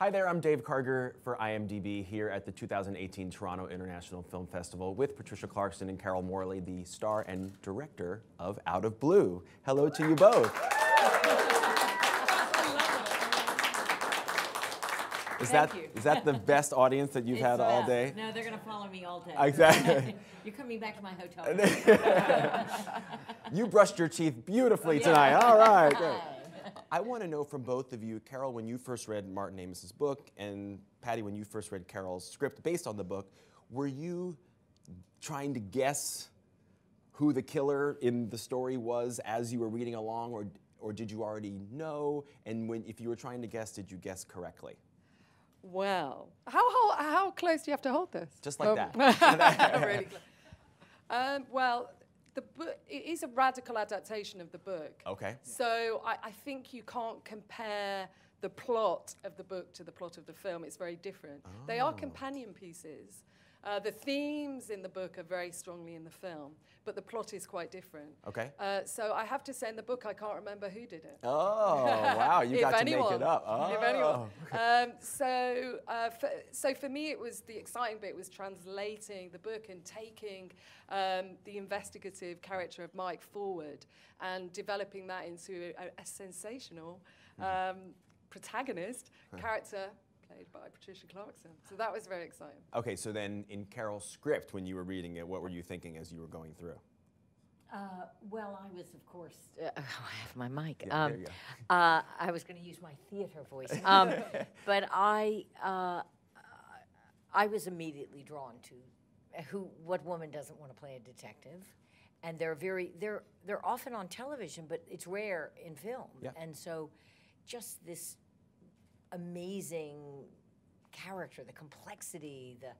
Hi there, I'm Dave Karger for IMDb here at the 2018 Toronto International Film Festival with Patricia Clarkson and Carol Morley, the star and director of Out of Blue. Hello to you both. Is that the best audience that you've had all day? No, they're going to follow me all day. Exactly. You're coming back to my hotel. You brushed your teeth beautifully tonight. All right, great. I want to know from both of you, Carol, when you first read Martin Amos's book, and Patty, when you first read Carol's script based on the book, were you trying to guess who the killer in the story was as you were reading along, or did you already know? And if you were trying to guess, did you guess correctly? Well, how close do you have to hold this? Just like that. Really close. Well, the book, it is a radical adaptation of the book. Okay. So I think you can't compare the plot of the book to the plot of the film. It's very different. Oh. They are companion pieces. The themes in the book are very strongly in the film, but the plot is quite different. Okay. So I have to say in the book, I can't remember who did it. Oh, wow, you got to make it up. Oh. If anyone. So for me, it was the exciting bit was translating the book and taking the investigative character of Mike forward and developing that into a sensational protagonist character played by Patricia Clarkson. So that was very exciting. Okay, so then in Carol's script, when you were reading it, what were you thinking as you were going through? Well, I was, of course, I have my mic. Yeah, there you go. I was going to use my theater voice. But I was immediately drawn to what woman doesn't want to play a detective? And they're often on television, but it's rare in film. Yeah. And so just this amazing character, the complexity, the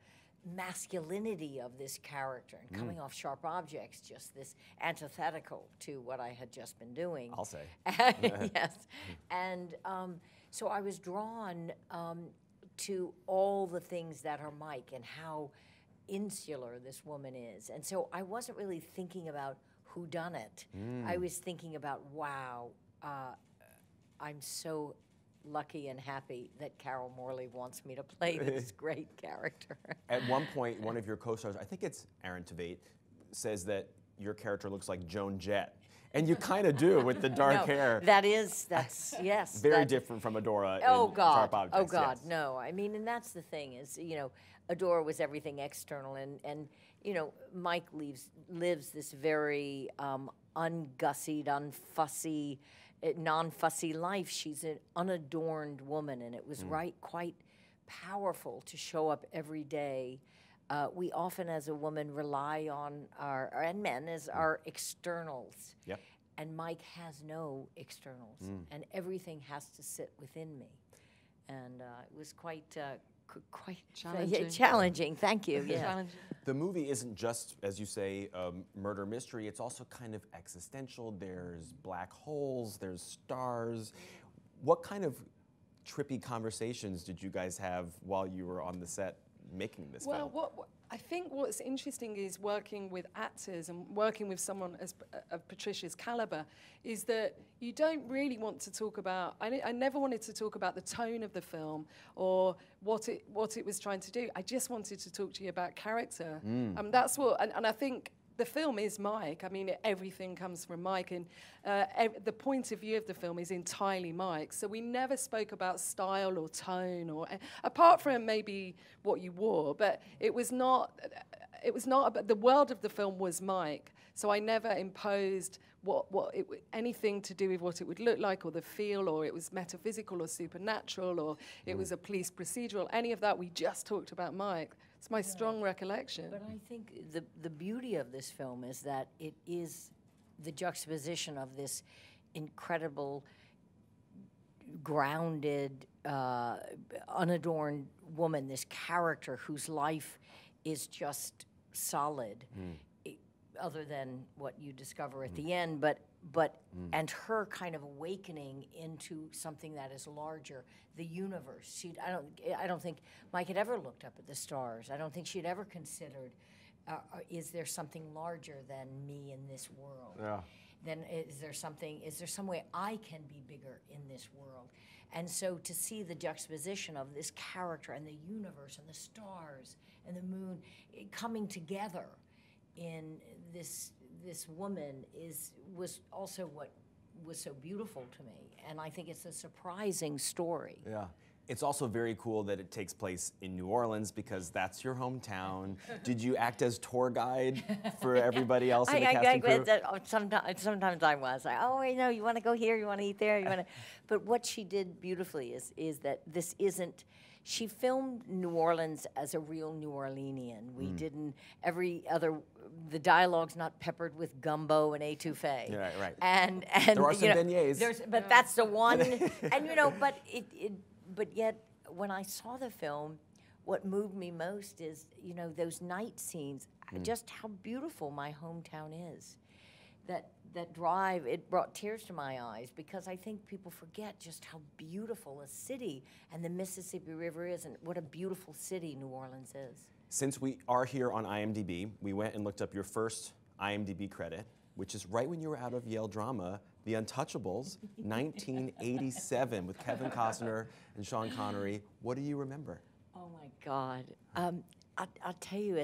masculinity of this character, and coming off Sharp Objects, just this antithetical to what I had just been doing. I'll say. Yes. And so I was drawn to all the things that are Mike and how insular this woman is. And so I wasn't really thinking about who done it. I was thinking about, wow, I'm so lucky and happy that Carol Morley wants me to play this great character. At one point, one of your co-stars, I think it's Aaron Tveit, says that your character looks like Joan Jett. And you kind of do with the dark hair. That's yes. Very different from Adora in Sharp Objects. Oh, God, yes. no. I mean, and that's the thing is, you know, Adora was everything external, and you know, Mike lives this very ungussied, unfussy, non-fussy life. She's an unadorned woman, and it was quite powerful to show up every day. We often, as a woman, rely on and men as our externals. Yep. And Mike has no externals, and everything has to sit within me. And it was quite challenging. Challenging, thank you. Yeah. Challenging. The movie isn't just, as you say, murder mystery. It's also kind of existential. There's black holes. There's stars. What kind of trippy conversations did you guys have while you were on the set making this film? Well, I think what's interesting is working with actors and working with someone of Patricia's caliber is that you don't really want to talk about, I never wanted to talk about the tone of the film or what it was trying to do. I just wanted to talk to you about character. That's what, and I think the film is Mike. I mean, everything comes from Mike, and the point of view of the film is entirely Mike. So we never spoke about style or tone, or apart from maybe what you wore. But it was not. The world of the film was Mike. So I never imposed anything to do with what it would look like, or the feel, or it was metaphysical or supernatural, or it was a police procedural. Any of that. We just talked about Mike. It's my strong recollection. But I think the beauty of this film is that it is the juxtaposition of this incredible, grounded, unadorned woman, this character whose life is just solid, other than what you discover at the end, but and her kind of awakening into something that is larger, the universe. I don't think Mike had ever looked up at the stars. I don't think she'd ever considered, is there something larger than me in this world? Yeah. Then is there some way I can be bigger in this world? And so to see the juxtaposition of this character and the universe and the stars and the moon coming together in this woman was also what was so beautiful to me. And I think it's a surprising story. Yeah. It's also very cool that it takes place in New Orleans because that's your hometown. Did you act as tour guide for everybody else in the cast and crew? Sometimes I was like, oh, wait, no, you want to go here, you want to eat there, you want to. But what she did beautifully is that this isn't. She filmed New Orleans as a real New Orleanian. We didn't, the dialogue's not peppered with gumbo and etouffee. Yeah, right. And there are some beignets. But that's the one, and but yet when I saw the film, what moved me most is, those night scenes, just how beautiful my hometown is. That drive, it brought tears to my eyes because I think people forget just how beautiful a city and the Mississippi River is and what a beautiful city New Orleans is. Since we are here on IMDb, we went and looked up your first IMDb credit, which is right when you were out of Yale drama, The Untouchables, 1987, with Kevin Costner and Sean Connery. What do you remember? Oh my God. I'll tell you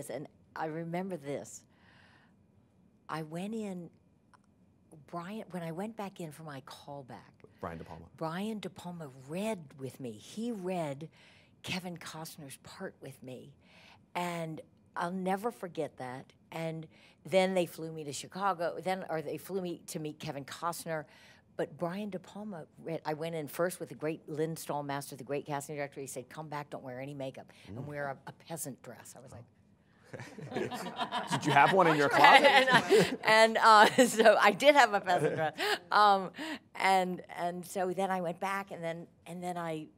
I remember this. I went in, when I went back in for my callback, Brian De Palma read with me. He read Kevin Costner's part with me. And I'll never forget that. And then they flew me to Chicago, or they flew me to meet Kevin Costner. But Brian De Palma read, I went in first with the great Lynn Stallmaster, the great casting director. He said, come back, don't wear any makeup, and wear a peasant dress. I was like, did you have one in your closet? So I did have a peasant dress. And so then I went back, and then I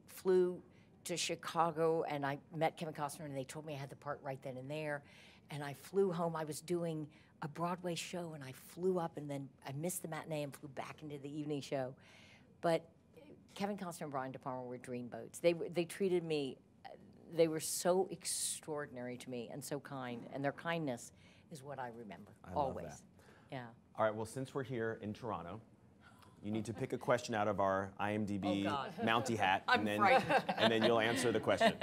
flew to Chicago, and I met Kevin Costner, and they told me I had the part right then and there. And I flew home. I was doing a Broadway show, and I flew up, and then I missed the matinee and flew back into the evening show. But Kevin Costner and Brian De Palma were dreamboats. They treated me. They were so extraordinary to me and so kind, and their kindness is what I remember always. Love that. Yeah. All right, well, since we're here in Toronto, you need to pick a question out of our IMDb Mountie hat, and then you'll answer the question.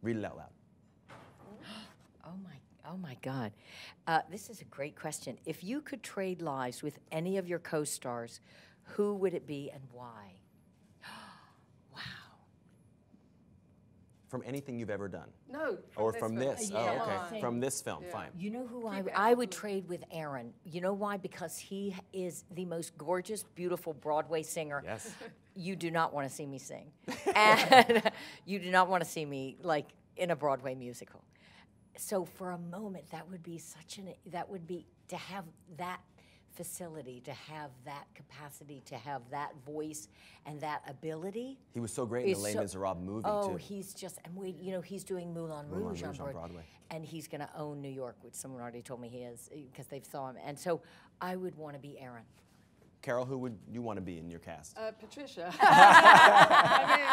Read it out loud. Oh my God. This is a great question. If you could trade lives with any of your co-stars, who would it be and why? Wow. From anything you've ever done? No. From this? Yeah. Oh, okay. From this film, fine. You know who I would trade with? Aaron. You know why? Because he is the most gorgeous, beautiful Broadway singer. Yes. You do not want to see me sing. And you do not want to see me, like, in a Broadway musical. So for a moment, that would be to have that facility, to have that capacity, to have that voice and that ability. He was so great in the Les Miserables movie, too. Oh, he's just, and he's doing Moulin Rouge on Broadway. And he's going to own New York, which someone already told me he is, because they saw him. And so I would want to be Aaron. Carol, who would you want to be in your cast? Patricia. I mean,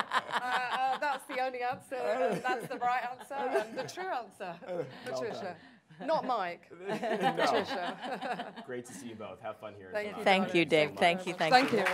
that's the only answer. That's the right answer and the true answer. Patricia. Not Mike. Patricia. Great to see you both. Have fun here. Thank you, Dave. Thank you. Thank you.